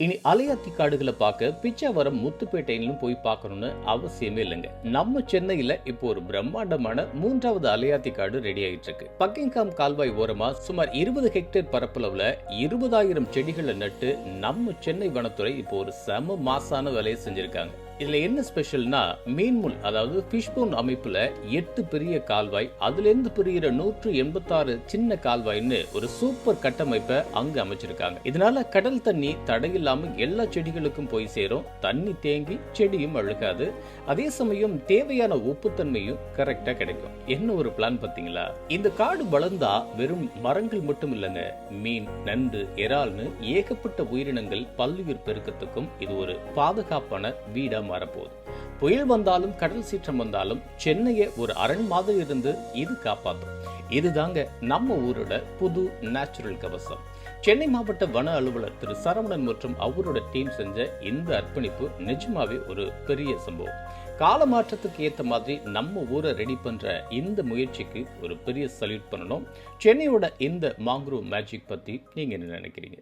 இனி அலையாத்தி காடுகளை பார்க்க பிச்சாவரம் முத்துப்பேட்டையிலும் போய் பார்க்கணும்னு அவசியமே இல்லைங்க. நம்ம சென்னையில இப்போ ஒரு பிரம்மாண்டமான 3வது அலையாத்தி காடு ரெடி ஆயிட்டு இருக்கு. பக்கிங்காம் கால்வாய் ஓரமா சுமார் 20 ஹெக்டேர் பரப்பளவுல 20,000 செடிகளை நட்டு நம்ம சென்னை வனத்துறை இப்போ ஒரு செம மாசான வேலையை செஞ்சிருக்காங்க. இதுல என்ன ஸ்பெஷல்னா, மீன்முள் அதாவது ஃபிஷ்போன் அமைப்புல 8 பெரிய கால்வாய், அதுல இருந்து பிரிகிற 186 சின்ன கால்வாய்னு ஒரு சூப்பர் கட்டமைப்பை அங்க அமைச்சிருக்காங்க. இதனால கடல் தண்ணி தடையில்லாம எல்லா செடிகளுக்கும் போய் சேரும், தண்ணி தேங்கி செடியும் அழுகாது, அதே சமயம் தேவையான உப்புத்தன்மையும் கரெக்டா கிடைக்கும். என்ன ஒரு பிளான் பாத்தீங்களா? இந்த காடு வளர்ந்தா வெறும் மரங்கள் மட்டும் இல்லைங்க, மீன், நண்டு, இறால்னு ஏகப்பட்ட உயிரினங்கள் பல்லுயிர் பெருக்கத்துக்கும் இது ஒரு பாதுகாப்பான வீடா மாறப்போகுது. புயல் வந்தாலும் கடல் சீற்றம் வந்தாலும் சென்னையை ஒரு அரண் மாதிரி இருந்து இது காப்பாற்றும். இதுதாங்க நம்ம ஊரோட புது நேச்சுரல் கவசம். சென்னை மாவட்ட வன அலுவலர் திரு சரவணன் மற்றும் அவரோட டீம் செஞ்ச இந்த அர்ப்பணிப்பு நிஜமாவே ஒரு பெரிய சம்பவம். கால மாற்றத்துக்கு ஏற்ற மாதிரி நம்ம ஊரை ரெடி பண்ற இந்த முயற்சிக்கு ஒரு பெரிய சல்யூட் பண்ணணும். சென்னையோட இந்த மாங்க்ரோவ் மேஜிக் பத்தி நீங்க என்ன நினைக்கிறீங்க?